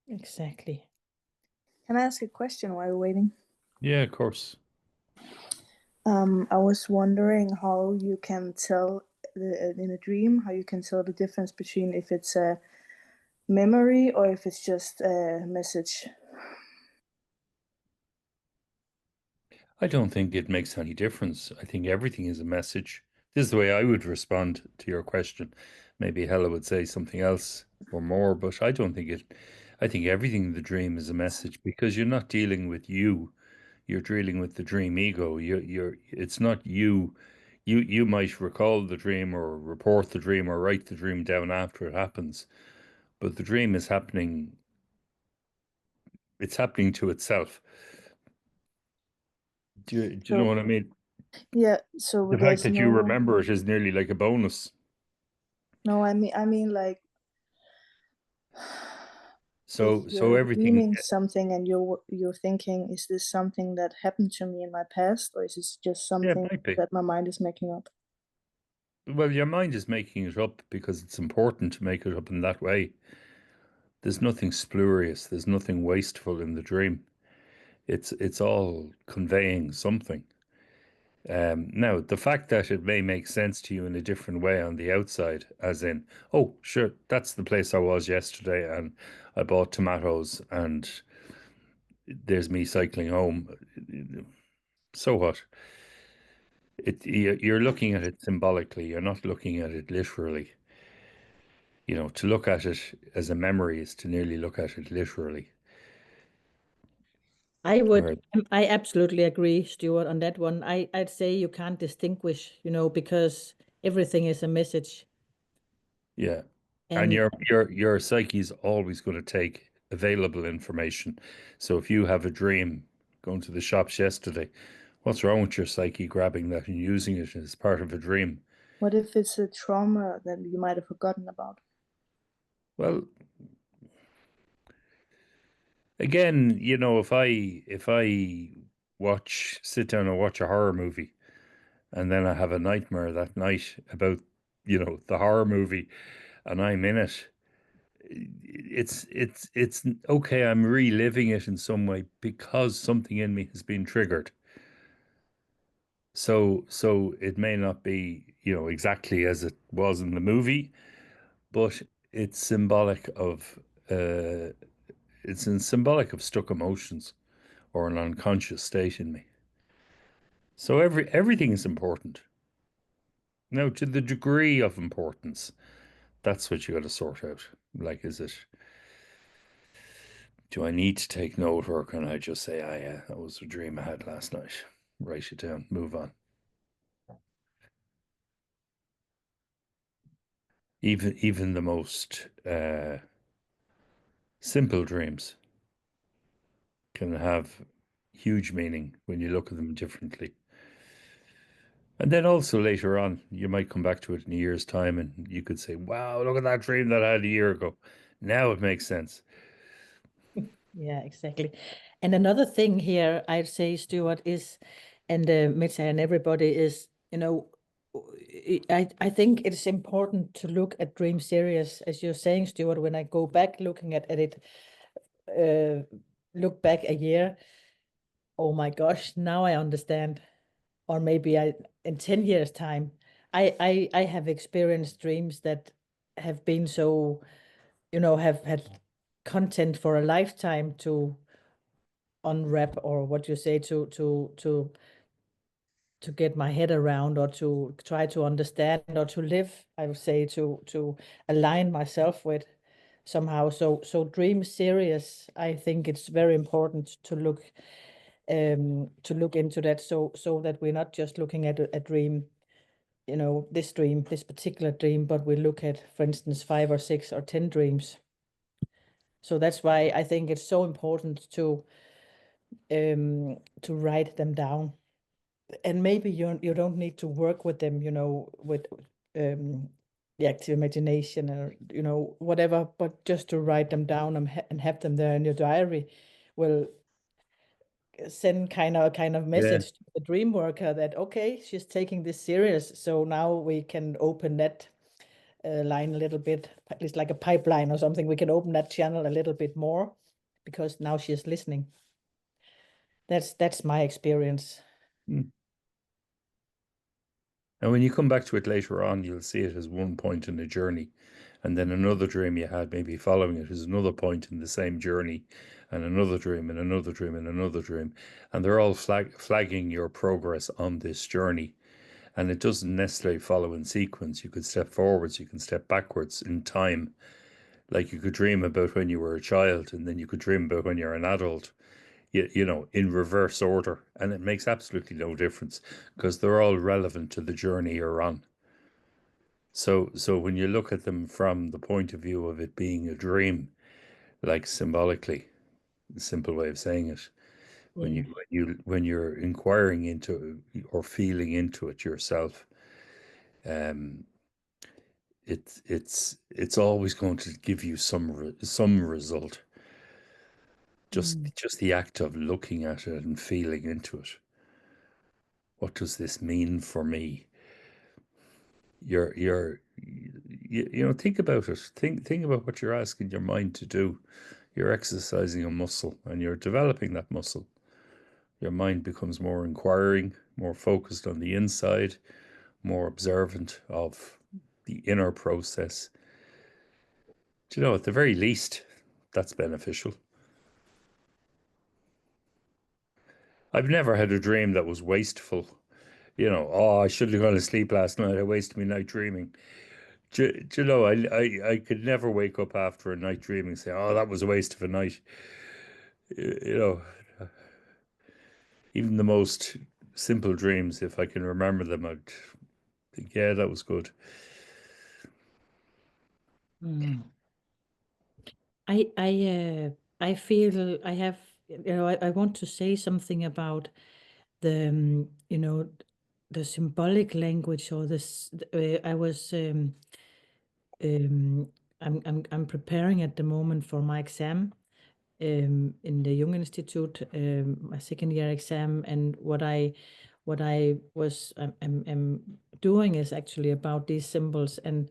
Exactly. Can I ask a question while you're waiting? Yeah, of course. I was wondering how you can tell in a dream how you can tell the difference between if it's a memory or if it's just a message. I don't think it makes any difference. I think everything is a message. This is the way I would respond to your question. Maybe Hella would say something else or more, but I don't think it. I think everything in the dream is a message because you're not dealing with you. You're dealing with the dream ego. It's not you. You might recall the dream or report the dream or write the dream down after it happens, but the dream is happening. It's happening to itself. Do you know So what I mean? yeah, so The fact there's that you no remember it is nearly like a bonus. no. I mean like if So you're everything, dreaming something and you're thinking, is this something that happened to me in my past, or is this just yeah, it something might be. that my mind is making up? Well, your mind is making it up because it's important to make it up in that way. There's nothing spurious, there's nothing wasteful in the dream. It's all conveying something. Now, the fact that it may make sense to you in a different way on the outside, as in, oh, sure, that's the place I was yesterday, and I bought tomatoes, and there's me cycling home. So what? You're looking at it symbolically. You're not looking at it literally. To look at it as a memory is to nearly look at it literally. Where, I absolutely agree, Stuart, on that one. I'd say you can't distinguish, because everything is a message. yeah, and And your psyche is always going to take available information. So if you have a dream going to the shops yesterday, what's wrong with your psyche grabbing that and using it as part of a dream? What if it's a trauma that you might have forgotten about? Well, again, if I sit down and watch a horror movie and then I have a nightmare that night about, the horror movie and I'm in it, it's okay, I'm reliving it in some way because something in me has been triggered. So it may not be, exactly as it was in the movie, but it's symbolic of uh symbolic of stuck emotions or an unconscious state in me. So everything is important. Now, to the degree of importance, that's what you got to sort out. Like, do I need to take note or can I just say, ah, yeah, that was a dream I had last night? Write it down, move on. Even the most simple dreams can have huge meaning when you look at them differently. And then also later on, you might come back to it in a year's time and you could say, wow, look at that dream that I had a year ago. Now it makes sense. yeah, exactly. And another thing here, I'd say, Stuart, is, and Meta and everybody is, I think it's important to look at dream series, as you're saying, Stuart. When I go back looking at it, uh, look back a year, oh my gosh, now I understand. Or maybe in 10 years' time, I have experienced dreams that have been so, have had content for a lifetime to unwrap, or what you say, to get my head around, or to try to understand, or to live, I would say, to align myself with somehow. So dream series, I think it's very important to look into that, so that we're not just looking at a dream, this particular dream, but we look at, for instance, 5 or 6 or 10 dreams. So that's why I think it's so important to write them down. And maybe you don't need to work with them, with um, the active imagination, or whatever, but just to write them down and have them there in your diary will send kind of Yeah. message to the dream worker that, okay, she's taking this serious, so now we can open that line a little bit. It's like a pipeline or something. We can open that channel a little bit more because now she is listening. That's my experience. And when you come back to it later on, you'll see it as one point in the journey. And then another dream you had, maybe following it, is another point in the same journey, and another dream, and another dream, and another dream. And they're all flagging your progress on this journey. And it doesn't necessarily follow in sequence. You could step forwards, you can step backwards in time. Like you could dream about when you were a child, and then you could dream about when you're an adult, you know, in reverse order. And it makes absolutely no difference because they're all relevant to the journey you're on. So when you look at them from the point of view of it being a dream, like symbolically, the simple way of saying it, Yeah. when you're inquiring into or feeling into it yourself, um, it's always going to give you some result. Just the act of looking at it and feeling into it. What does this mean for me? You know, think about it. Think about what you're asking your mind to do. You're exercising a muscle and you're developing that muscle. Your mind becomes more inquiring, more focused on the inside, more observant of the inner process. Do you know, at the very least, that's beneficial. I've never had a dream that was wasteful. You know, oh, I should have gone to sleep last night. I wasted my night dreaming. Do you know, I could never wake up after a night dreaming and say, oh, that was a waste of a night. You know, even the most simple dreams, if I can remember them, I'd think, yeah, that was good. I feel I have, I want to say something about the, the symbolic language or this. I was, I'm preparing at the moment for my exam in the Jung Institute, my second year exam, and what I was I'm doing is actually about these symbols, and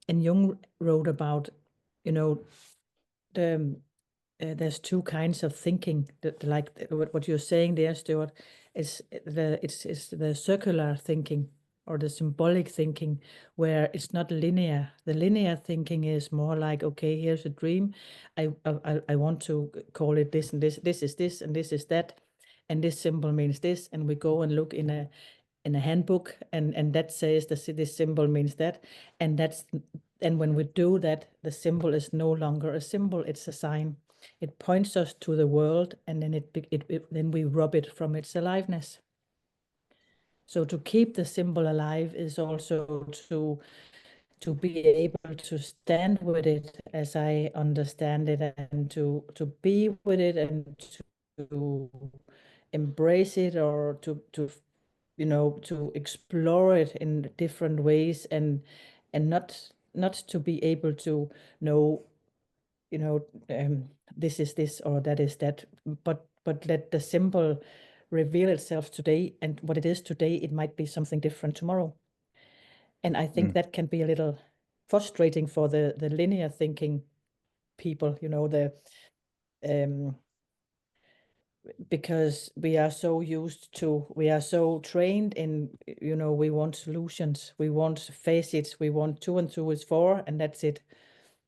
Jung wrote about, the there's two kinds of thinking, like what you're saying there, Stuart, is it's the circular thinking or the symbolic thinking, where it's not linear. The linear thinking is more like, okay, here's a dream, I want to call it this, and this is this, and this is that, and this symbol means this, and we go and look in a handbook, and that says this symbol means that, and when we do that, the symbol is no longer a symbol, it's a sign. It points us to the world, and then then we rob it from its aliveness. So to keep the symbol alive is also to be able to stand with it as I understand it, and to be with it, and to embrace it, or to to explore it in different ways, and not to be able to know, this is this or that is that, but let the symbol reveal itself today, and what it is today, it might be something different tomorrow. And I think that can be a little frustrating for the linear thinking people, because we are so we are so trained in, we want solutions, we want facets, we want 2 and 2 is 4, and that's it.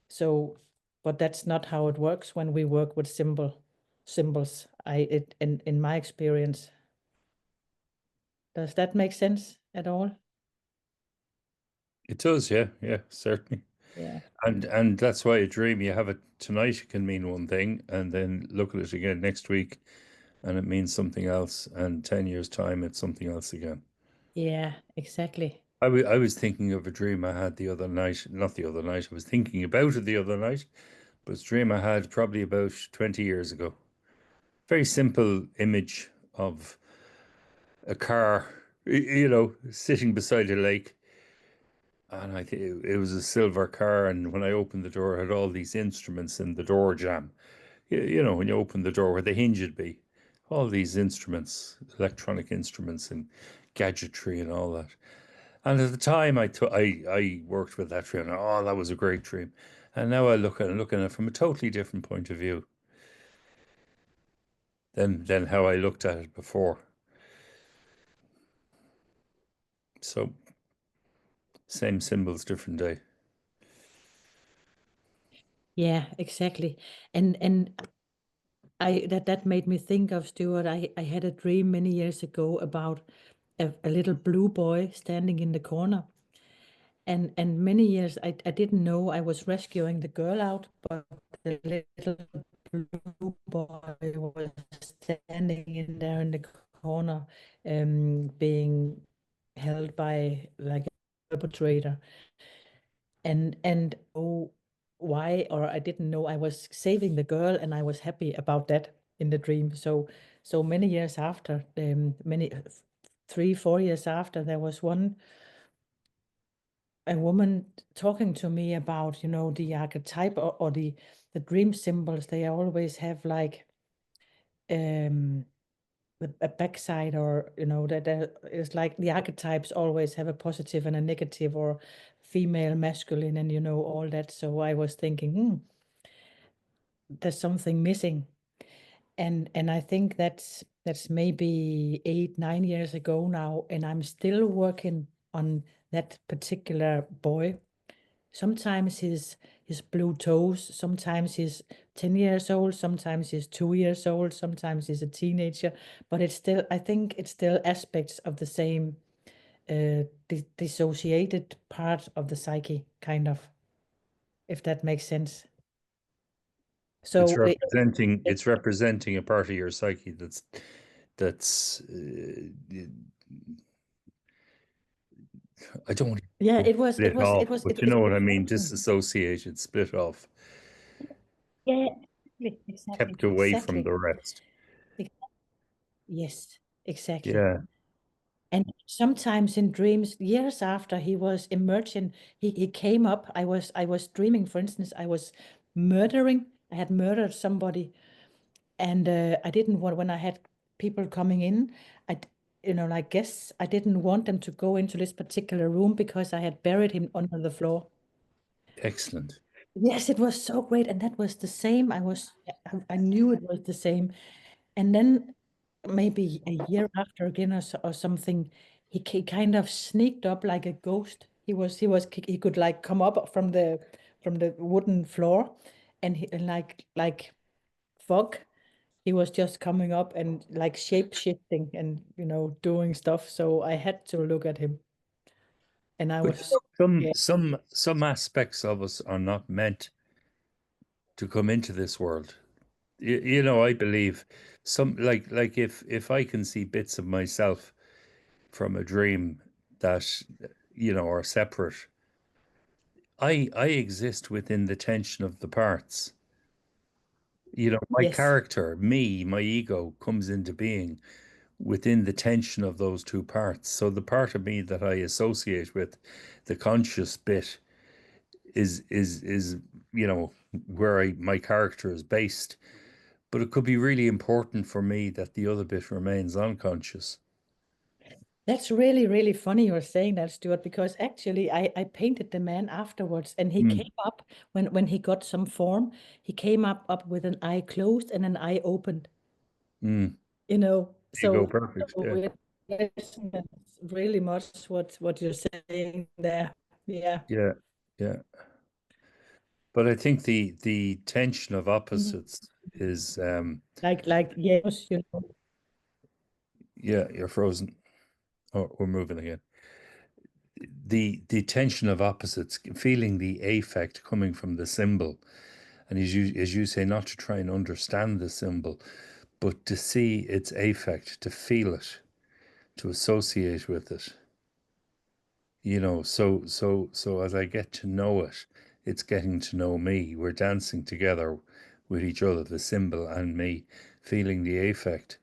So, but that's not how it works when we work with symbols. In my experience. Does that make sense at all? It does, yeah, certainly. Yeah. And that's why a dream, you have it tonight, it can mean one thing, and then look at it again next week, and it means something else, and 10 years' time, it's something else again. Yeah, exactly. I was thinking of a dream I had the other night, not the other night, I was thinking about it the other night, but it's a dream I had probably about 20 years ago. Very simple image of a car, sitting beside a lake. And I think it was a silver car. And when I opened the door, it had all these instruments in the door jamb. When you open the door where the hinge would be, all these instruments, electronic instruments and gadgetry and all that. And at the time, I worked with that dream. Oh, that was a great dream. And now I look at it from a totally different point of view than how I looked at it before. So same symbols, different day. Yeah, exactly. And I that made me think of Stuart. I had a dream many years ago about a little blue boy standing in the corner. And many years I didn't know I was rescuing the girl out, but the little blue boy was standing in there in the corner, being held by like a perpetrator. And oh, why? Or I didn't know I was saving the girl, and I was happy about that in the dream. So many years after, many 3, 4 years after, there was a woman talking to me about, the archetype, or the dream symbols. They always have like um a backside, or that there is like the archetypes always have a positive and a negative, or female, masculine, and all that. So I was thinking, there's something missing. And I think that's maybe 8, 9 years ago now, and I'm still working on that particular boy. Sometimes he's blue toes, sometimes he's 10 years old, sometimes he's 2 years old, sometimes he's a teenager, but I think it's still aspects of the same dissociated part of the psyche, kind of, if that makes sense. It's So representing a part of your psyche that's I don't want yeah, to split off, but you know what I mean, mm, disassociated, split off, yeah, exactly, kept away from exactly. the rest. ex- Yes, exactly. Yeah, And sometimes in dreams, years after he was emerging, he came up. I was dreaming, for instance, I was murdering. I had murdered somebody, and I didn't want, when I had people coming in, like guests, I didn't want them to go into this particular room because I had buried him under the floor. excellent. Yes, it was so great, and that was the same. I knew it was the same. And then maybe a year after again, or something, he kind of sneaked up like a ghost. He could like come up from the wooden floor, and and like fog. He was just coming up and like shape shifting, and doing stuff. So I had to look at him, and I But was some yeah. some some aspects of us are not meant to come into this world. I believe some like if I can see bits of myself from a dream that are separate, I exist within the tension of the parts. My Yes, character, me, my ego comes into being within the tension of those two parts. So the part of me that I associate with the conscious bit is where my character is based. But it could be really important for me that the other bit remains unconscious. that's really, really funny you're saying that, Stuart, because actually I painted the man afterwards, and he Mm, came up when he got some form. He came up with an eye closed and an eye opened, mm. There you go, so perfect. Yeah, it resonates really much what you're saying there. Yeah. yeah, yeah. But I think the tension of Mhm. opposites is Like yes, yeah, you're frozen. Oh, we're moving again. The tension of opposites, feeling the affect coming from the symbol, and as you say, not to try and understand the symbol, but to see its affect, to feel it, to associate with it. So as I get to know it, it's getting to know me. We're dancing together with each other, the symbol and me, feeling the affect.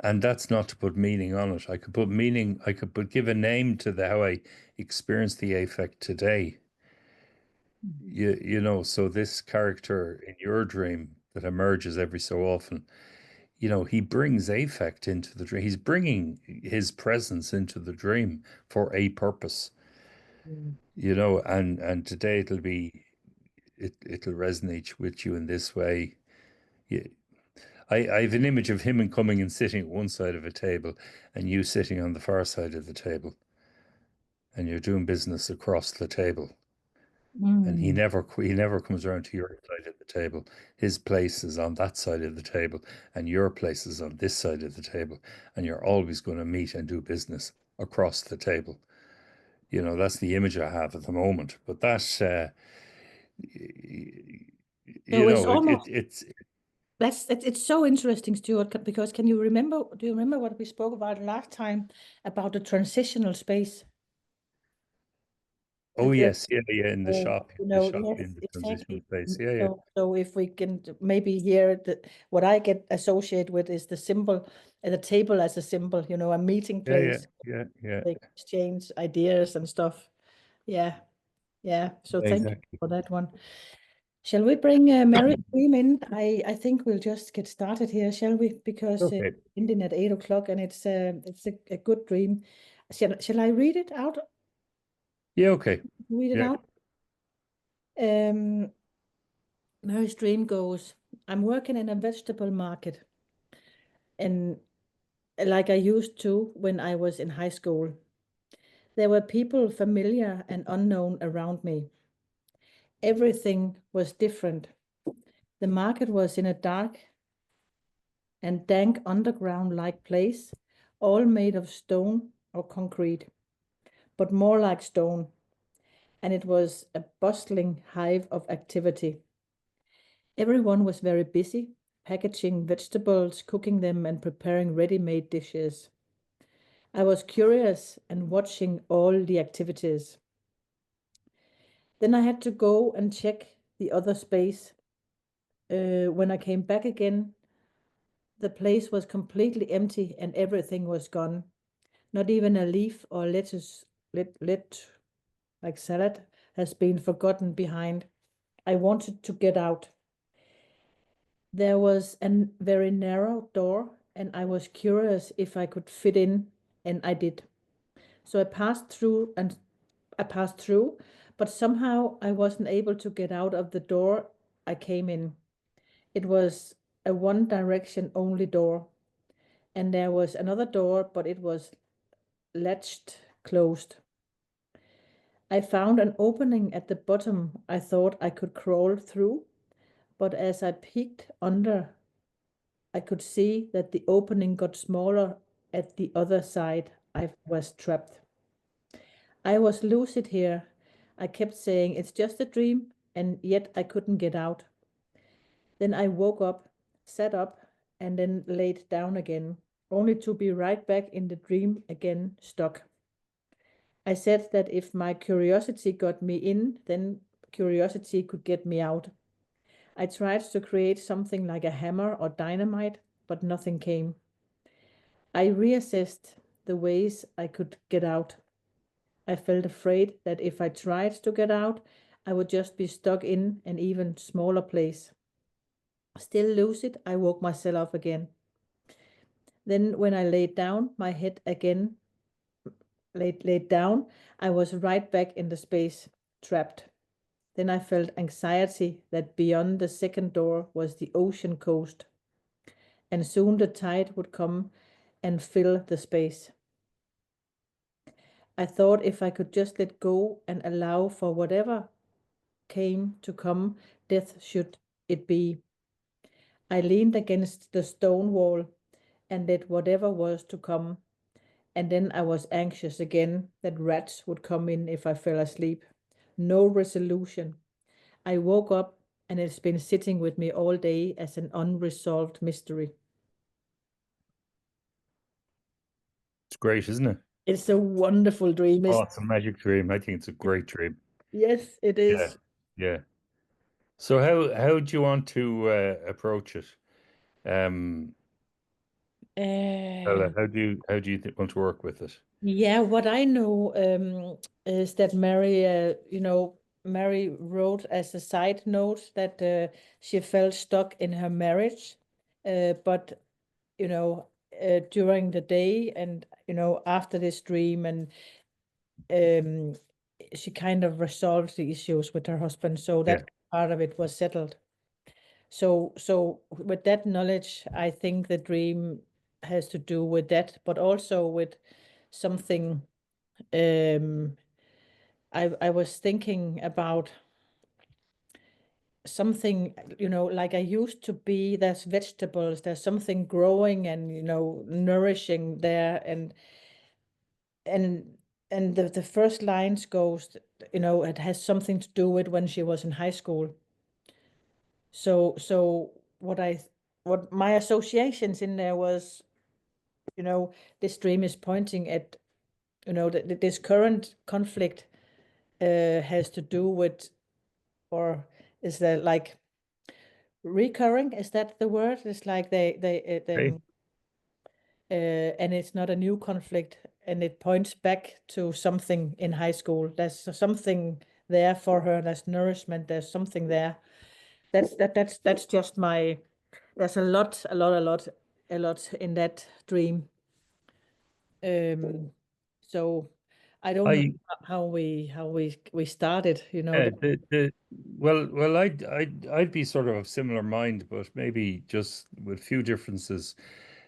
And that's not to put meaning on it. I could give a name to how I experience the affect today. So this character in your dream that emerges every so often, he brings affect into the dream. He's bringing his presence into the dream for a purpose. you know, and today it'll resonate with you in this way. I have an image of him and coming and sitting at one side of a table and you sitting on the far side of the table, and you're doing business across the table. And he never comes around to your side of the table. His place is on that side of the table, and your place is on this side of the table, and you're always going to meet and do business across the table. You know, that's the image I have at the moment. But that, you So it's know, almost it's it's so interesting, Stuart, because do you remember what we spoke about last time about the transitional space? oh The yes, yeah, in the shop, yes, in the transition exactly. space, yeah. So if we can maybe hear what I get associated with is the symbol, the table as a symbol, a meeting place. Yeah. They exchange ideas and stuff. Yeah. So Yeah, thank you exactly. for that one. Shall we bring Mary Dream in? I think we'll just get started here, shall we? Because Okay. it's ending at 8 o'clock and it's a good dream. Shall I read it out? Yeah, okay. Read it Yeah. out. Mary's dream goes, I'm working in a vegetable market, and like I used to when I was in high school. There were people familiar and unknown around me. Everything was different. The market was in a dark and dank underground-like place, all made of stone or concrete, but more like stone, and it was a bustling hive of activity. Everyone was very busy, packaging vegetables, cooking them, and preparing ready-made dishes. I was curious and watching all the activities. Then I had to go and check the other space. When I came back again, the place was completely empty and everything was gone. Not even a leaf or lettuce, like salad, has been forgotten behind. I wanted to get out. There was a very narrow door, and I was curious if I could fit in, and I did. So I passed through, but somehow I wasn't able to get out of the door I came in. It was a one direction only door, and there was another door, but it was latched closed. I found an opening at the bottom I thought I could crawl through, but as I peeked under, I could see that the opening got smaller at the other side. I was trapped. I was lucid here. I kept saying, it's just a dream, and yet I couldn't get out. Then I woke up, sat up, and then laid down again, only to be right back in the dream again, stuck. I said that if my curiosity got me in, then curiosity could get me out. I tried to create something like a hammer or dynamite, but nothing came. I reassessed the ways I could get out. I felt afraid that if I tried to get out, I would just be stuck in an even smaller place. Still lucid, I woke myself up again. Then, when I laid down, my head again laid down, I was right back in the space, trapped. Then I felt anxiety that beyond the second door was the ocean coast, and soon the tide would come and fill the space. I thought if I could just let go and allow for whatever came to come, death should it be. I leaned against the stone wall and let whatever was to come, and then I was anxious again that rats would come in if I fell asleep. No resolution. I woke up and it's been sitting with me all day as an unresolved mystery. It's great, isn't it? It's a wonderful dream. Oh, it's a magic dream. I think it's a great dream. Yes, it Yeah. is. Yeah. So how do you want to approach it? Um, Ella, Uh, how do you want to work with it? yeah, what I know is that Mary wrote as a side note that she felt stuck in her marriage, but during the day and after this dream and um, she kind of resolved the issues with her husband, so Yeah. that part of it was settled. So with that knowledge, I think the dream has to do with that, but also with something. I was thinking about something, like I used to be, there's vegetables, there's something growing and, nourishing there, and the first lines goes, it has something to do with when she was in high school. So what my associations in there was, this dream is pointing at, that this current conflict has to do with, or is that like recurring? Is that the word? It's like Okay. and it's not a new conflict, and it points back to something in high school. There's something there for her. There's nourishment. There's something there. That's just my. There's a lot in that dream. So I don't know I how we started. well, I'd be sort of similar mind, but maybe just with few differences.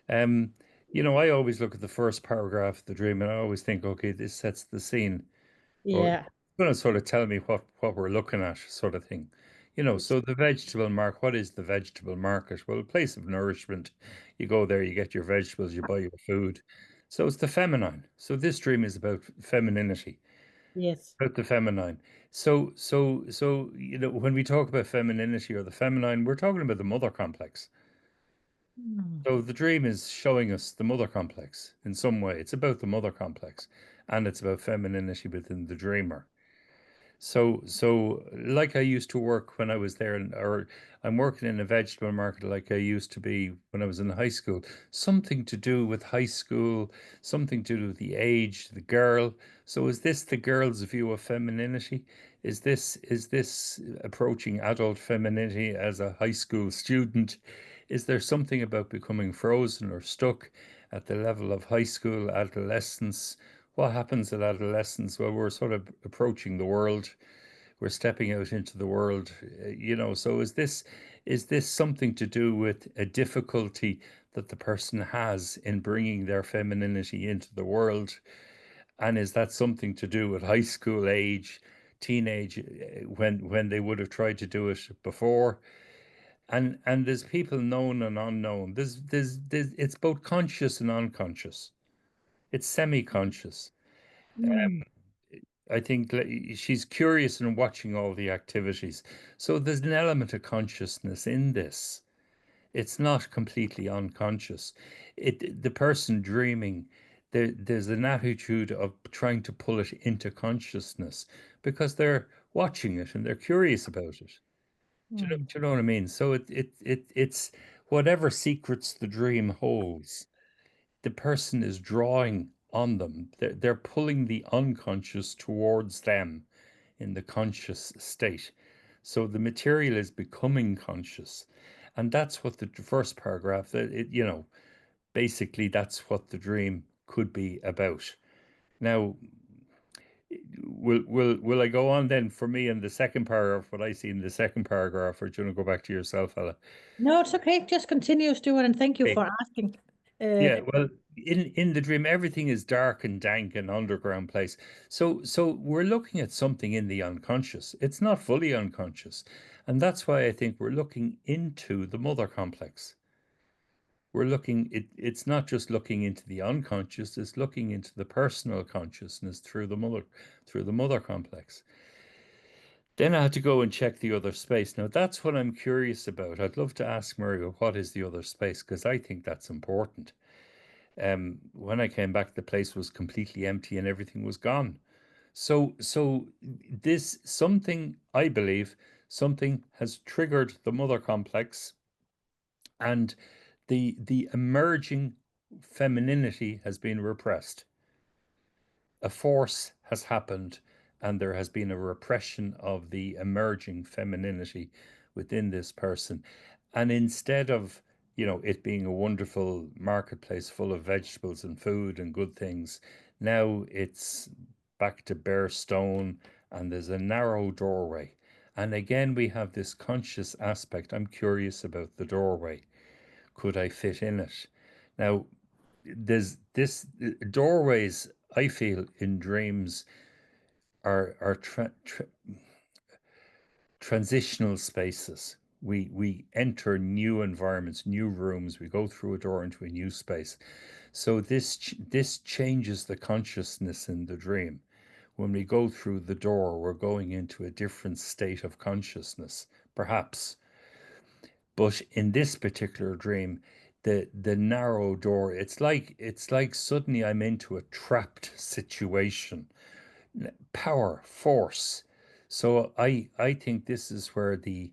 Um, I always look at the first paragraph of the dream, and I always think, okay, this sets the scene, or Yeah. it's going to sort of tell me what we're looking at, sort of thing. Yes. So the vegetable market, what is the vegetable market? Well, a place of nourishment. You go there, you get your vegetables, you buy your food. So it's the feminine. So this dream is about femininity, Yes. about the feminine. So when we talk about femininity or the feminine, we're talking about the mother complex. Hmm. So the dream is showing us the mother complex in some way. It's about the mother complex, and it's about femininity within the dreamer. So like I used to work when I was there, or I'm working in a vegetable market like I used to be when I was in high school. Something to do with high school, something to do with the age, the girl. So is this the girl's view of femininity? Is this approaching adult femininity as a high school student? Is there something about becoming frozen or stuck at the level of high school, adolescence? What happens at adolescence? Well, we're sort of approaching the world. We're stepping out into the world, So is this something to do with a difficulty that the person has in bringing their femininity into the world? And is that something to do with high school age, teenage, when they would have tried to do it before? And there's people known and unknown. There's it's both conscious and unconscious. It's semi-conscious. Hmm. I think she's curious and watching all the activities. So there's an element of consciousness in this. It's not completely unconscious. The person dreaming, there's an attitude of trying to pull it into consciousness because they're watching it and they're curious about it. Hmm. Do you know what I mean? So it's whatever secrets the dream holds, the person is drawing on them. They're pulling the unconscious towards them in the conscious state. So the material is becoming conscious. And that's what the first paragraph, basically that's what the dream could be about. Now, will I go on then for me in the second paragraph, what I see in the second paragraph, or do you want to go back to yourself, Ella? No, it's okay. Just continue, Stuart, and thank you Okay. for asking. Uh, Yeah, well, in the dream, everything is dark and dank and underground place. So we're looking at something in the unconscious. It's not fully unconscious, and that's why I think we're looking into the mother complex. We're looking. It's not just looking into the unconscious. It's looking into the personal consciousness through the mother complex. Then I had to go and check the other space. Now that's what I'm curious about. I'd love to ask Mario what is the other space because I think that's important. When I came back, the place was completely empty and everything was gone. So this something, I believe, something has triggered the mother complex, and the emerging femininity has been repressed. A force has happened, and there has been a repression of the emerging femininity within this person. And instead of, it being a wonderful marketplace full of vegetables and food and good things, now it's back to bare stone, and there's a narrow doorway. And again, we have this conscious aspect. I'm curious about the doorway. Could I fit in it? Now, there's this doorways, I feel, in dreams are transitional spaces. We enter new environments, new rooms. We go through a door into a new space. So this changes the consciousness in the dream. When we go through the door, we're going into a different state of consciousness, perhaps. But in this particular dream, the narrow door, it's like suddenly I'm into a trapped situation, power, force. So I think this is where the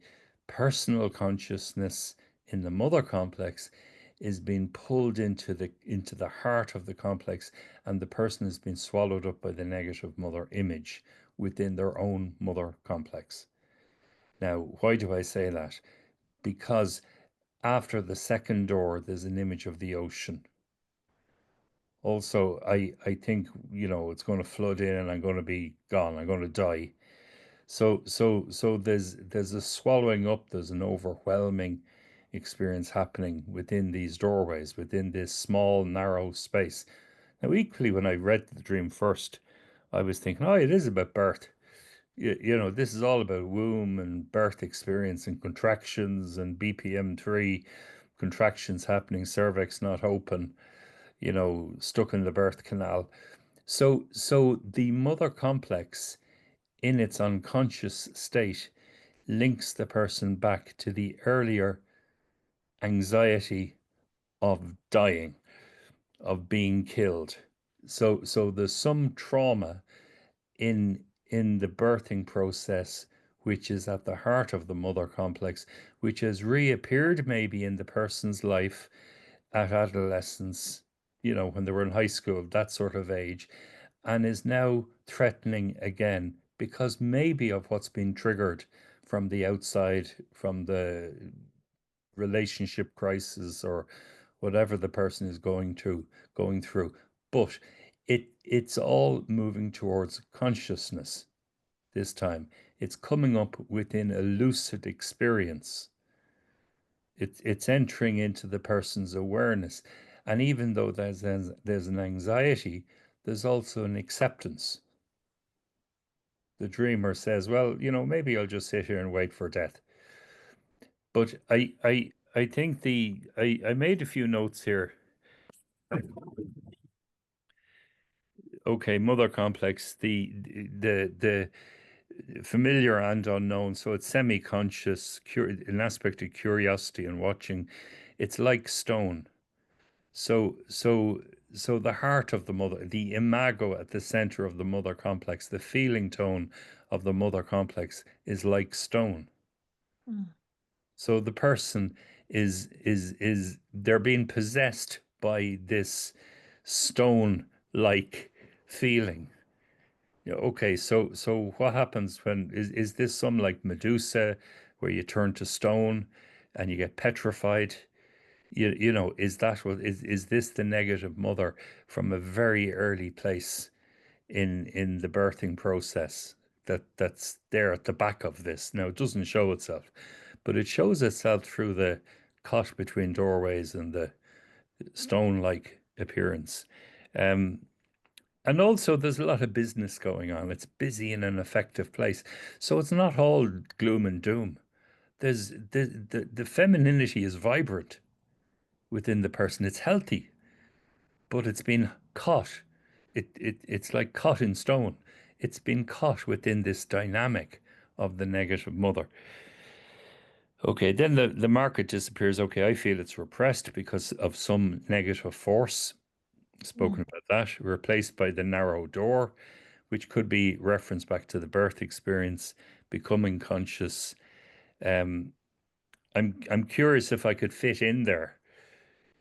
personal consciousness in the mother complex is being pulled into the heart of the complex, and the person has been swallowed up by the negative mother image within their own mother complex. Now, why do I say that? Because after the second door, there's an image of the ocean. Also, I think, it's going to flood in and I'm going to be gone. I'm going to die. So there's a swallowing up, there's an overwhelming experience happening within these doorways, within this small, narrow space. Now, equally, when I read the dream first, I was thinking, oh, it is about birth. This is all about womb and birth experience and contractions and BPM3 contractions happening, cervix not open, stuck in the birth canal. So the mother complex in its unconscious state links the person back to the earlier anxiety of dying, of being killed. So there's some trauma in the birthing process, which is at the heart of the mother complex, which has reappeared maybe in the person's life at adolescence, when they were in high school, that sort of age, and is now threatening again because maybe of what's been triggered from the outside, from the relationship crisis or whatever the person is going through. But it's all moving towards consciousness this time. It's coming up within a lucid experience. It's entering into the person's awareness. And even though there's an anxiety, there's also an acceptance. The dreamer says, well, maybe I'll just sit here and wait for death. But I think I made a few notes here. Okay, mother complex, the familiar and unknown. So it's semi-conscious, an aspect of curiosity and watching. It's like stone. So the heart of the mother, the imago at the center of the mother complex, the feeling tone of the mother complex is like stone. So the person is they're being possessed by this stone-like feeling. Okay, so what happens when is this some like Medusa where you turn to stone and you get petrified? Is that what is this the negative mother from a very early place in the birthing process that's there at the back of this? Now it doesn't show itself, but it shows itself through the cot between doorways and the stone-like appearance. And also, there's a lot of business going on. It's busy in an effective place. So it's not all gloom and doom. There's the femininity is vibrant within the person. It's healthy, but it's been caught. It's like caught in stone. It's been caught within this dynamic of the negative mother. Okay, then the market disappears. Okay, I feel it's repressed because of some negative force. Spoken about that, replaced by the narrow door, which could be referenced back to the birth experience, becoming conscious. I'm curious if I could fit in there.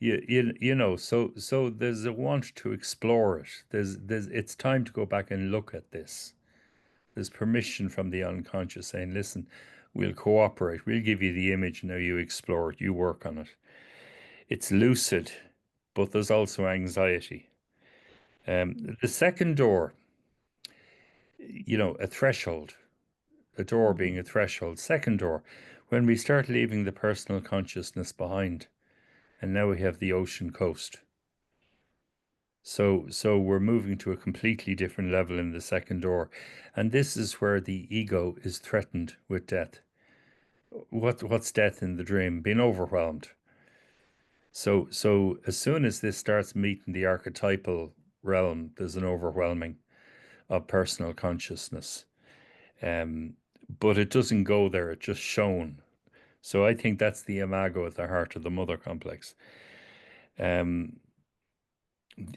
So there's a want to explore it. There's it's time to go back and look at this. There's permission from the unconscious saying, listen, we'll cooperate. We'll give you the image. Now you explore it. You work on it. It's lucid, but there's also anxiety. The second door, a threshold, a door being a threshold. Second door, when we start leaving the personal consciousness behind, and now we have the ocean coast. So we're moving to a completely different level in the second door, and this is where the ego is threatened with death. What's death in the dream? Being overwhelmed. So as soon as this starts meeting the archetypal realm, there's an overwhelming of personal consciousness. Um, but it doesn't go there, it's just shown. So I think that's the imago at the heart of the mother complex. Um,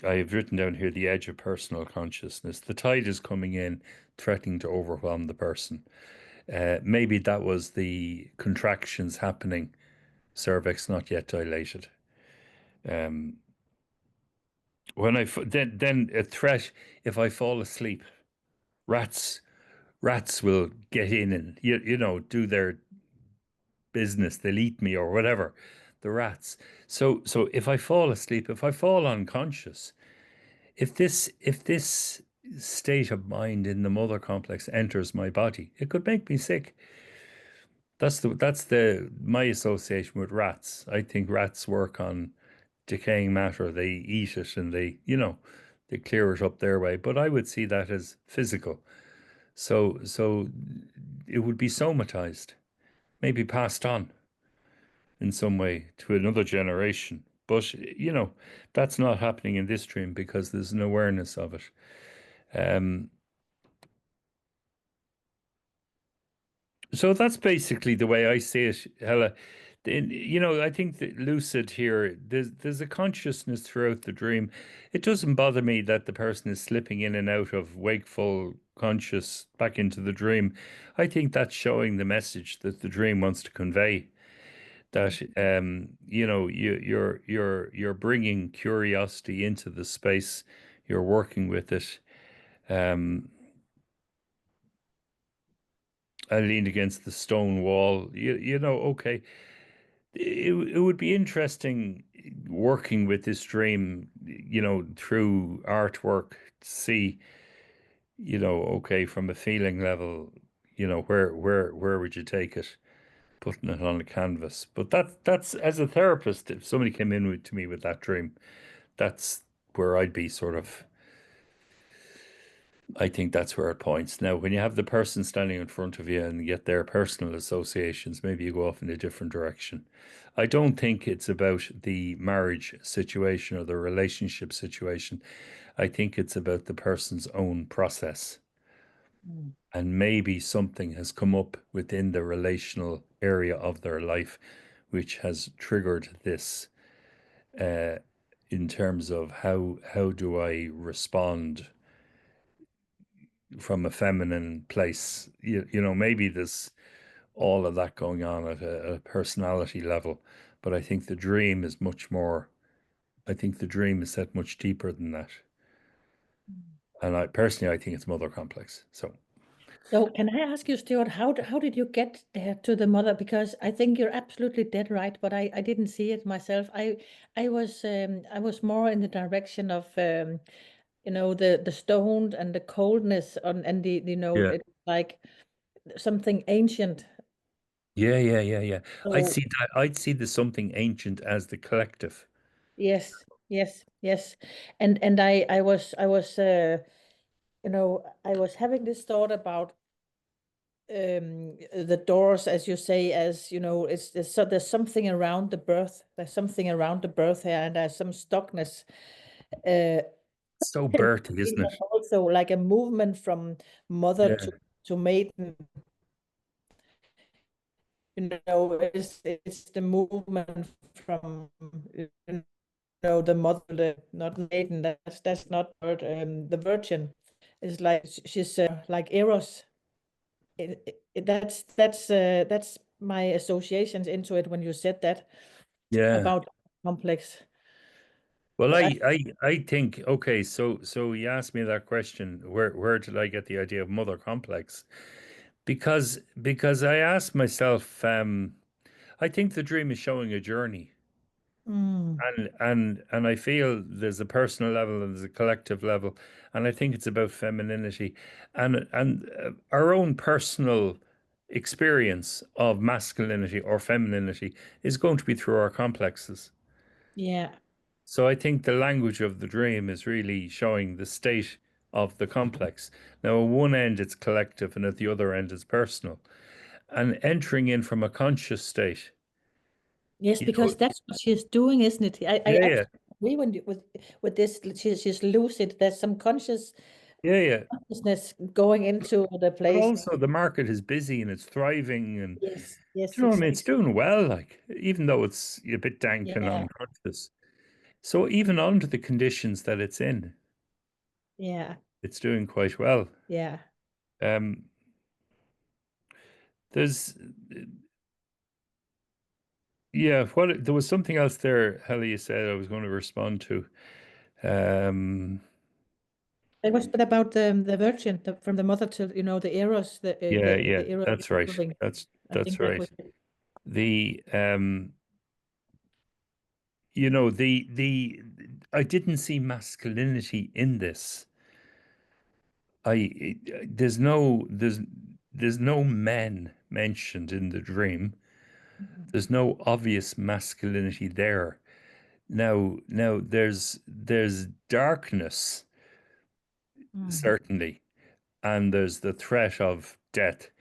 I have written down here the edge of personal consciousness. The tide is coming in, threatening to overwhelm the person. Maybe that was the contractions happening, cervix not yet dilated. Um, then a threat. If I fall asleep, rats will get in and do their business. They'll eat me or whatever. The rats. So if I fall asleep, if I fall unconscious, if this state of mind in the mother complex enters my body, it could make me sick. That's my association with rats. I think rats work on decaying matter. They eat it and they clear it up their way. But I would see that as physical. So it would be somatized, maybe passed on in some way to another generation. But that's not happening in this dream because there's an awareness of it. Um, so that's basically the way I see it, Hella. I think that lucid here, there's a consciousness throughout the dream. It doesn't bother me that the person is slipping in and out of wakeful conscious back into the dream. I think that's showing the message that the dream wants to convey. That you're bringing curiosity into the space. You're working with it. Um, I leaned against the stone wall. Okay. It would be interesting working with this dream, through artwork to see, okay, from a feeling level, where would you take it, putting it on a canvas. But that's as a therapist, if somebody came in to me with that dream, that's where I'd be sort of. I think that's where it points. Now, when you have the person standing in front of you and you get their personal associations, maybe you go off in a different direction. I don't think it's about the marriage situation or the relationship situation. I think it's about the person's own process. Mm. And maybe something has come up within the relational area of their life which has triggered this, uh, in terms of how do I respond from a feminine place. Maybe there's all of that going on at a personality level, but I think the dream is much more. I think the dream is set much deeper than that, and I personally I think it's mother complex. So can I ask you, Stuart, how did you get there to the mother? Because I think you're absolutely dead right, but I didn't see it myself. I was more in the direction of the stone and the coldness on and Yeah, it's like something ancient. yeah. I'd So see that. I'd see the something ancient as the collective. yes, yes. And I was having this thought about the doors, as you say, as there's something around the birth. There's something around the birth here, and there's some stuckness. Uh, So Bertie, isn't it? Also, like a movement from mother Yeah, to maiden. It's the movement from the mother, not maiden. That's not word. The virgin is like she's like Eros. That's my associations into it when you said that yeah. about complex. Well, But I think okay. So you asked me that question. Where did I get the idea of mother complex? Because I asked myself. I think the dream is showing a journey. Mm. And I feel there's a personal level and there's a collective level, and I think it's about femininity and our own personal experience of masculinity or femininity is going to be through our complexes. Yeah. So I think the language of the dream is really showing the state of the complex. Now, at one end it's collective, and at the other end it's personal. And entering in from a conscious state, Yes, you know, because that's what she's doing, isn't it? I yeah, yeah, absolutely agree with this. She's lucid. There's some yeah, yeah. consciousness going into the But place. also the market is busy and it's thriving, and Yes, do yes, you know what I mean? exactly. It's doing well, like even though it's a bit dank and Yeah, unconscious. So even under the conditions that it's in, yeah, it's doing quite well. yeah. Um, there's yeah, what there was something else there, Helly, you said I was going to respond to. Um, It was but about the virgin from the mother to the eros, yeah, yeah, the eros that's right. moving. I That's think that right. was it. The the I didn't see masculinity in this. There's no men mentioned in the dream. There's no obvious masculinity there. Now there's darkness, Mm. certainly, and there's the threat of death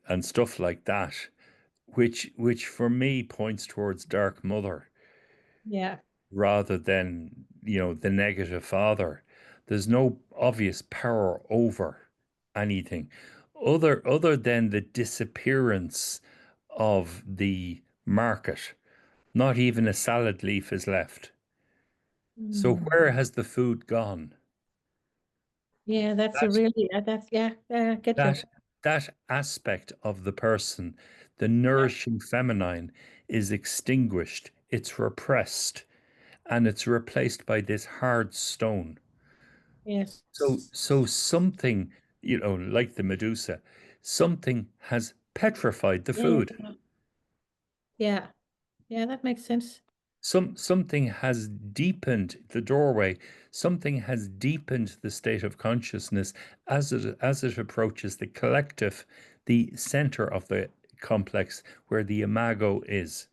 and stuff like that, which for me points towards Dark Mother Yeah, rather than, the negative father. There's no obvious power over anything other than the disappearance of the market. Not even a salad leaf is left. So mm. where has the food gone? Yeah. That's a That really that's yeah. I get you. that that aspect of the person, the nourishing feminine, is extinguished. It's repressed, and it's replaced by this hard stone. Yes. So something, like the Medusa, something has petrified the Yeah, yeah, food. yeah. Yeah, yeah, that makes sense. Something has deepened the doorway. Something has deepened the state of consciousness as it approaches the collective, the center of the complex, where the imago is,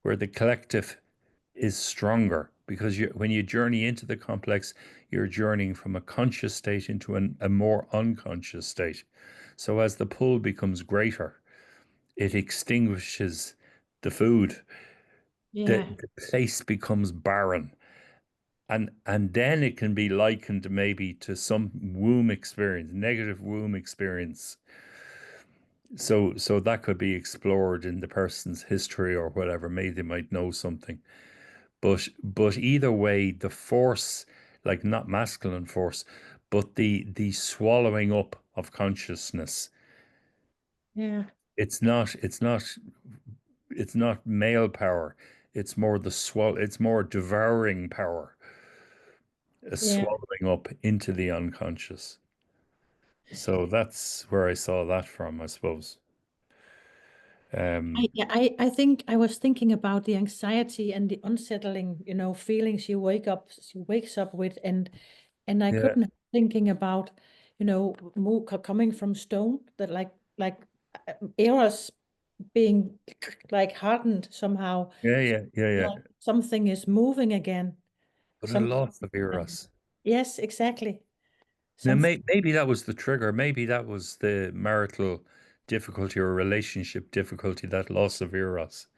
where the collective is stronger. Because when you journey into the complex, you're journeying from a conscious state into a more unconscious state. So as the pull becomes greater, it extinguishes the food. Yeah, The place becomes barren. And then it can be likened maybe to some womb experience, negative womb experience. So that could be explored in the person's history or whatever. Maybe they might know something. But either way, the force, like not masculine force, but the swallowing up of consciousness, yeah, it's not male power. It's more it's more devouring power, a yeah. swallowing up into the unconscious. So that's where I saw that from, I suppose. Um, I think I was thinking about the anxiety and the unsettling, feelings she wakes up with, and I yeah, couldn't help thinking about, coming from stone, that like eras being like hardened somehow. yeah, yeah, yeah, yeah. Like something is moving again. But a Something. lot of eros. Yes, exactly. Now, Something. maybe that was the trigger. Maybe that was the marital difficulty or relationship difficulty, that loss of eros.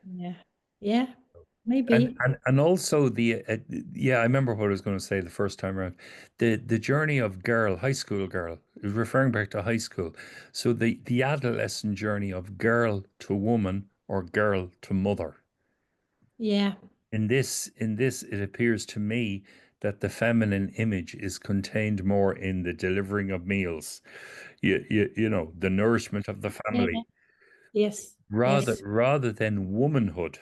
Yeah. Yeah. And Maybe. and and also yeah, I remember what I was going to say the first time around. The journey of high school girl, referring back to high school. So the adolescent journey of girl to woman or girl to mother. Yeah. In this, it appears to me that the feminine image is contained more in the delivering of meals, the nourishment of the Yeah. family, Yes. rather Yes. rather than womanhood,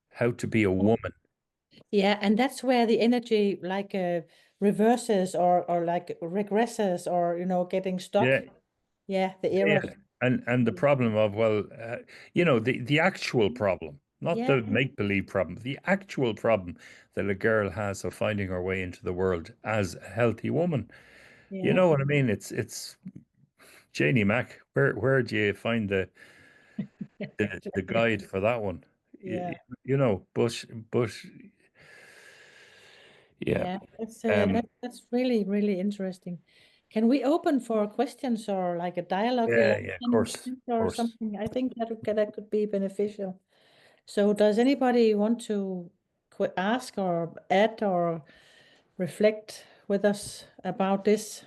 how to be a woman. Yeah, and that's where the energy like reverses or like regresses or getting stuck. Yeah, Yeah, the yeah. eros. And the problem of, well, the actual problem, not Yeah. the make-believe problem, the actual problem that a girl has of finding her way into the world as a healthy woman. You Yeah. know what I mean? It's Janie Mac. Where do you find the Exactly. guide for that one? Yeah. You know, but yeah. Yeah. Um, That's really, really interesting. Can we open for questions or like a dialogue yeah, of course, or something? I think that could be beneficial. So does anybody want to ask or add or reflect with us about this?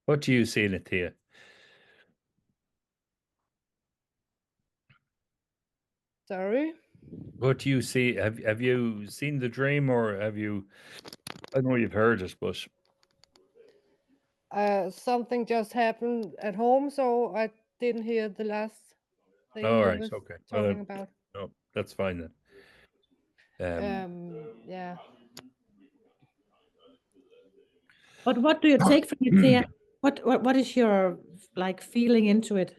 What do you see in it, Thea? Sorry. What do you see? Have you seen the dream, or have you? I know you've heard it, but Something just happened at home, so I didn't hear the last thing all you right, was okay. talking about. No, that's fine then. Yeah. But what do you take from it, Thea? What is your like feeling into it?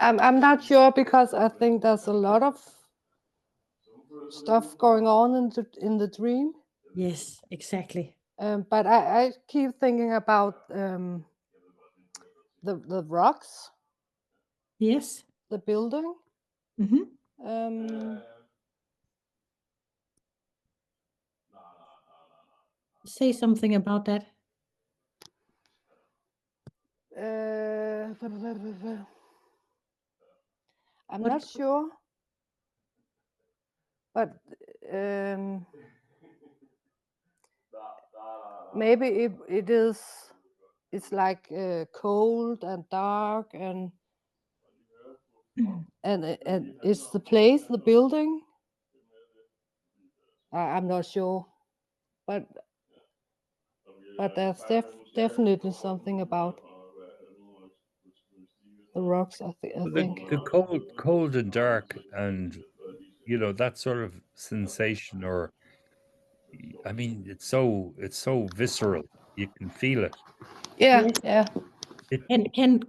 I'm not sure because I think there's a lot of stuff going on in the dream. Yes, exactly. But I keep thinking about the rocks, Yes. the building. Mm-hmm. Say something about that. I'm not sure, but maybe it is. It's like cold and dark and it's the place, the building. I'm not sure, but there's definitely something about the rocks. I think. The cold and dark, and you know that sort of sensation, or I mean, it's so visceral. You can feel it. Yeah, Yes. yeah. And can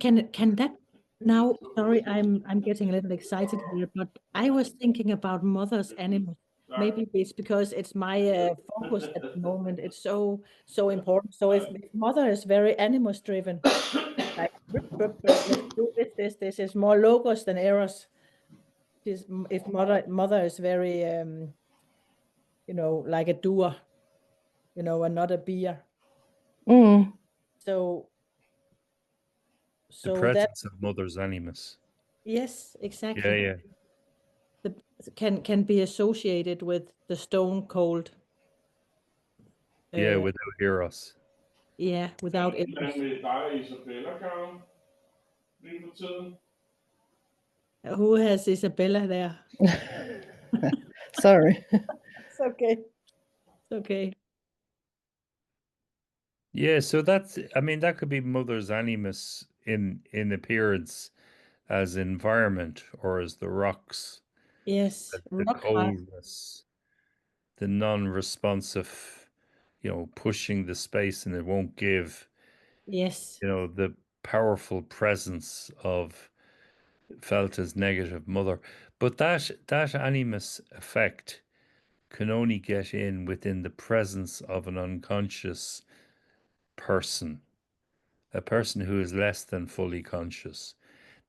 that now? Sorry, I'm getting a little excited here, but I was thinking about mother's animals. Maybe it's because it's my focus at the moment. It's so important. So if mother is very animus driven, like let's do this is more logos than eros. If mother is very like a doer, and not a beer. So The that presence of mother's animus. yes, exactly. Yeah. Can be associated with the stone cold. Yeah, without eros. Yeah, without it. Who has Isabella there? Sorry. It's okay. It's okay. Yeah, so that's, I mean, that could be mother's animus in appearance as environment, or as the rocks, Yes, the rock hard. coldness, the non-responsive, pushing the space and it won't give, Yes. the powerful presence of felt as negative mother. But that animus effect can only get in within the presence of an unconscious person, a person who is less than fully conscious.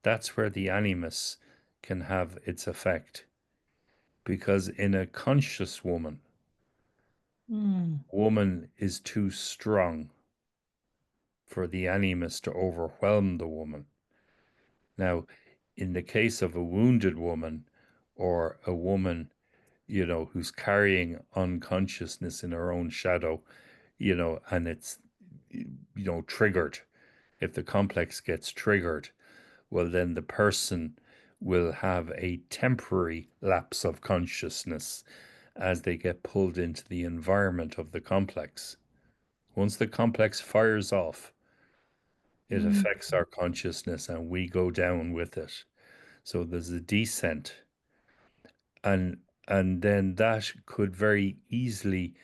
That's where the animus can have its effect. Because in a conscious woman, woman is too strong for the animus to overwhelm the woman. Now, in the case of a wounded woman, or a woman, who's carrying unconsciousness in her own shadow, and it's, triggered. If the complex gets triggered, well, then the person will have a temporary lapse of consciousness as they get pulled into the environment of the complex. Once the complex fires off, it affects our consciousness and we go down with it. So there's a descent. and then that could very easily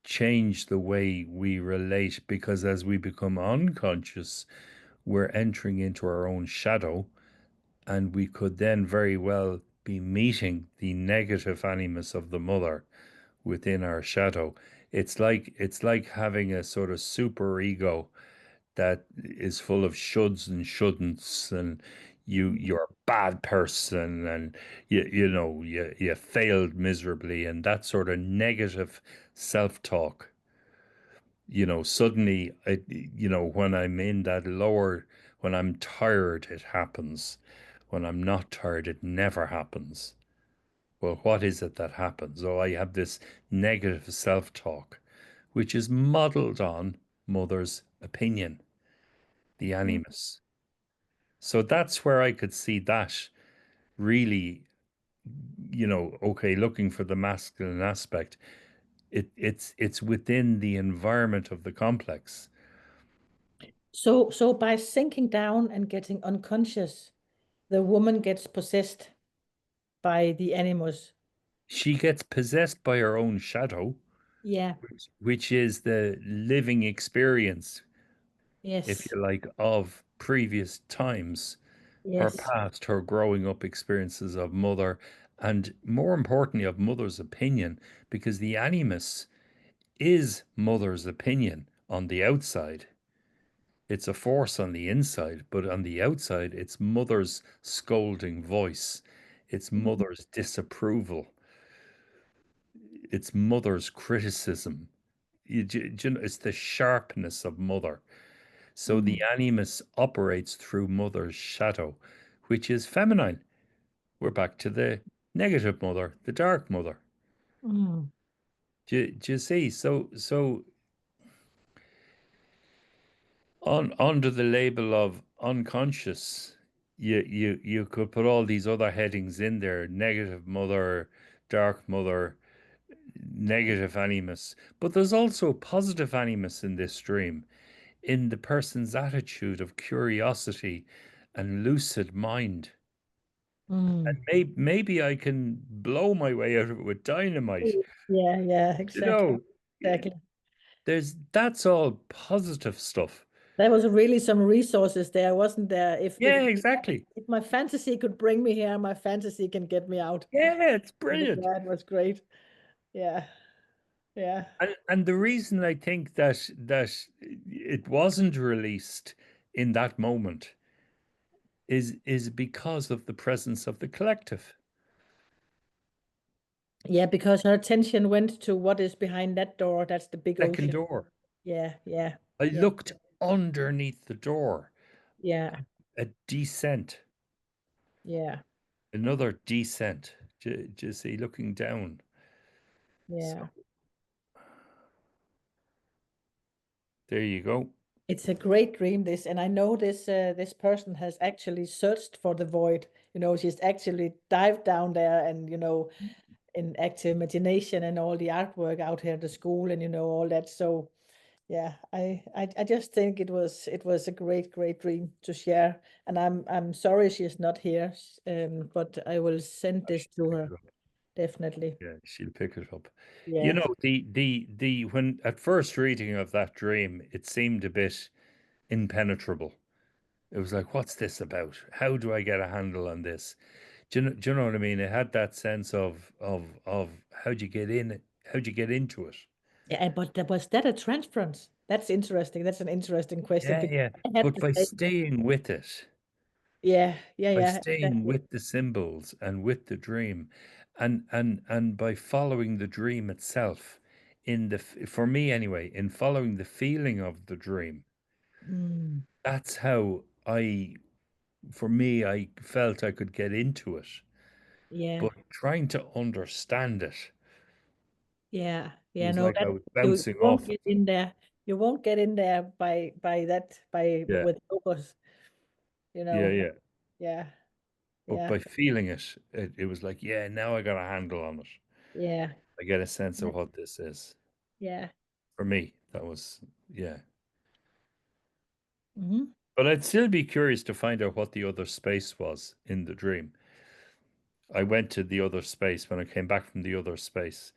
change the way we relate, because as we become unconscious, we're entering into our own shadow, and we could then very well be meeting the negative animus of the mother within our shadow. It's like having a sort of super ego that is full of shoulds and shouldn'ts, and you're a bad person, and you failed miserably, and that sort of negative self-talk. Suddenly, when I'm in that lower, when I'm tired, it happens. When I'm not tired, it never happens. Well, what is it that happens? Oh, I have this negative self-talk, which is modeled on mother's opinion, the Mm. animus. So that's where I could see that really, okay, looking for the masculine aspect. It's within the environment of the complex. So by sinking down and getting unconscious, the woman gets possessed by the animus. She gets possessed by her own shadow, Yeah. which is the living experience, if Yes. you like, of previous times, her Yes. past, her growing up experiences of mother, and more importantly, of mother's opinion, because the animus is mother's opinion on the outside. It's a force on the inside, but on the outside, it's mother's scolding voice, it's Mm. mother's disapproval, it's mother's criticism. It's the sharpness of mother. So the Mm. animus operates through mother's shadow, which is feminine. We're back to the negative mother, the dark mother. Mm. Do you see? So on under the label of unconscious, you could put all these other headings in there: negative mother, dark mother, negative animus. But there's also positive animus in this dream, in the person's attitude of curiosity and lucid mind. And Mm. maybe I can blow my way out of it with dynamite. Yeah, yeah, You exactly. know, Exactly. that's all positive stuff. There was really some resources there, wasn't there? Yeah, exactly. If my fantasy could bring me here, my fantasy can get me out. Yeah, it's I think brilliant. that was great. Yeah, yeah, And the reason I think that it wasn't released in that moment is because of the presence of the collective. yeah. Because her attention went to what is behind that door. That's the big Second ocean. door. Yeah, yeah, I yeah, looked underneath the door. yeah, A descent. yeah, Another descent. Do you see, looking down. So yeah. there you go. It's a great dream, this, and I know this person has actually searched for the void. She's actually dived down there, and in active imagination and all the artwork out here at the school, and all that. So yeah, I just think it was a great dream to share, and I'm sorry she's not here, but I will send I this should to pick her it up. definitely. Yeah, she'll pick it up. Yeah, The when at first reading of that dream, it seemed a bit impenetrable. It was like, what's this about? How do I get a handle on this? Do you know what I mean? It had that sense of how'd you get in it? How'd you get into it? yeah, but was that a transference? That's interesting. That's an interesting question Yeah, because yeah. I had But the by same. staying with it, Yeah, yeah, by yeah, staying exactly. with the symbols and with the dream, and by following the dream itself, for me anyway, in following the feeling of the dream, Mm, that's how for me, I felt I could get into it. yeah, But trying to understand it, yeah, it yeah. was No, like I that was you bouncing won't off get it. in there. You won't get in there by that by Yeah, with focus. You yeah, know. yeah. Yeah, But yeah, by feeling it, it was like, yeah, now I got a handle on it. yeah, I get a sense yeah, of what this is. yeah. For me, that was, yeah. Hmm. But I'd still be curious to find out what the other space was in the dream. I went to the other space. When I came back from the other space,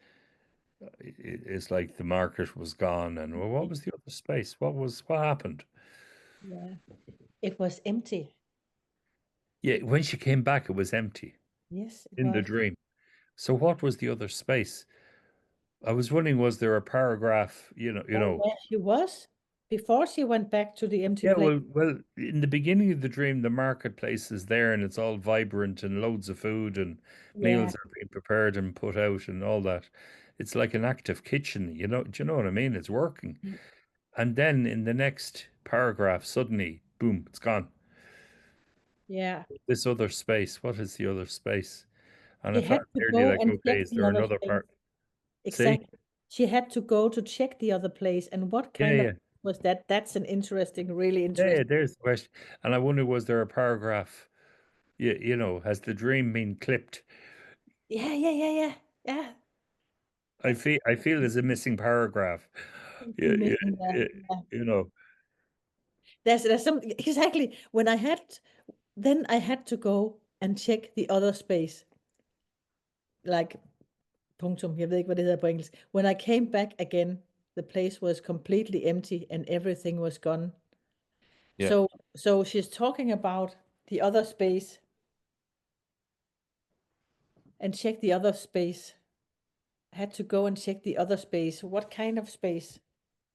it's like the market was gone. And well, what was the other space? What happened? Yeah. It was empty. Yeah, when she came back, it was empty Yes, it in the was. dream. So what was the other space? I was wondering, was there a paragraph, Oh, yeah, she was. Before she went back to the empty Yeah, place. well, in the beginning of the dream, the marketplace is there and it's all vibrant and loads of food and Yeah. meals are being prepared and put out and all that. It's like an active kitchen, do you know what I mean? It's working. Yeah. And then in the next paragraph, suddenly, boom, it's gone. Yeah. This other space, what is the other space? And I She had felt to nearly go like, and okay, check is the there other another place. part? See? Exactly. She had to go to check the other place. And what Yeah, kind of yeah. was that? That's an interesting, really Yeah, interesting. there's the question. And I wonder, was there a paragraph? Has the dream been clipped? Yeah, yeah, yeah, yeah. Yeah. I feel there's a missing paragraph. Yeah, Something yeah, missing there. yeah, Yeah. you know. There's something exactly when then I had to go and check the other space. Like punktum, jeg ved ikke, hvad det hedder på engelsk. When I came back again, the place was completely empty and everything was gone. Yeah. So she's talking about the other space and check the other space. Had to go and check the other space. What kind of space?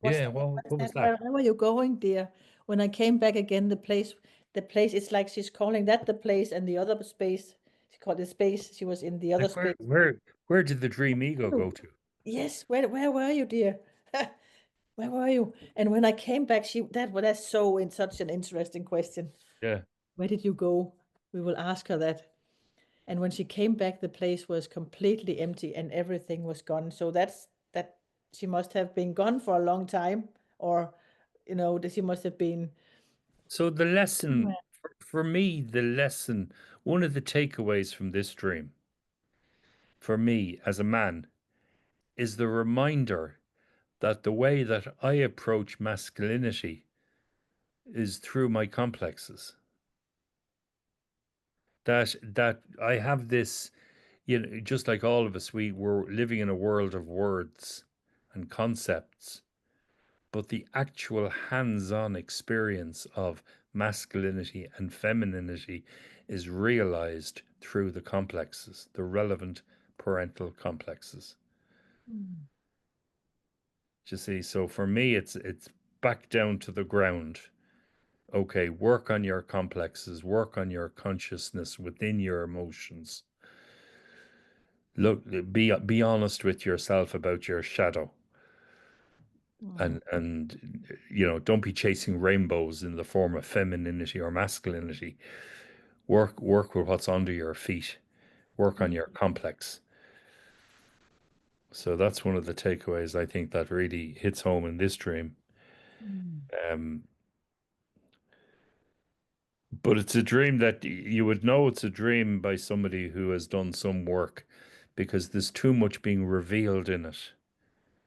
Yeah, well, What's what was that? that? Where were you going, dear? When I came back again, the place, it's like she's calling that the place and the other space. She called the space. She was in the other Like where space. where did the dream ego go to? Yes, where were you, dear? Where were you? And when I came back, that's so in such an interesting question. Yeah. Where did you go? We will ask her that. And when she came back, the place was completely empty and everything was gone. So that she must have been gone for a long time, or that she must have been. So the lesson somewhere. for me, one of the takeaways from this dream, for me as a man, is the reminder that the way that I approach masculinity is through my complexes. That I have this, just like all of us, we're living in a world of words and concepts, but the actual hands-on experience of masculinity and femininity is realized through the complexes, the relevant parental complexes. Mm. You see, so for me, it's back down to the ground. Okay, work on your complexes, work on your consciousness within your emotions. Look, be honest with yourself about your shadow. And don't be chasing rainbows in the form of femininity or masculinity. Work with what's under your feet. Work on your complex. So that's one of the takeaways I think that really hits home in this dream. But it's a dream that you would know it's a dream by somebody who has done some work, because there's too much being revealed in it.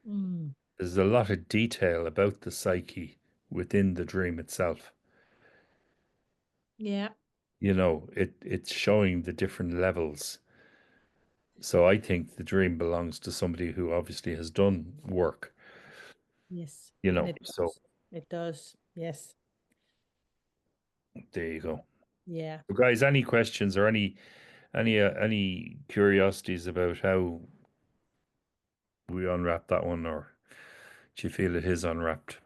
Mm. There's a lot of detail about the psyche within the dream itself. Yeah. It's showing the different levels. So I think the dream belongs to somebody who obviously has done work, Yes. And it so does. It does. Yes. there you go. Yeah. So guys, any questions or any curiosities about how we unwrap that one, or do you feel it is unwrapped?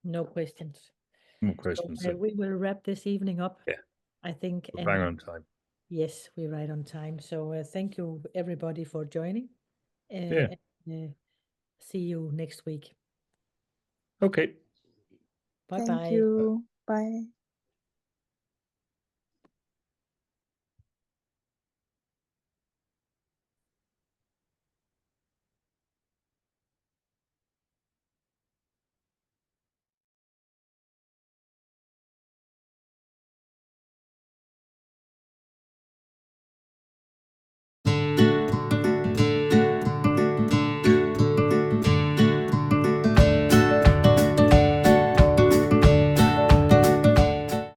No questions. No So questions. So we will wrap this evening up, yeah, I think. we're And bang on time. yes, we're right on time. So thank you everybody for joining. Yeah. And, see you next week. Okay. Bye Thank bye. you. Bye.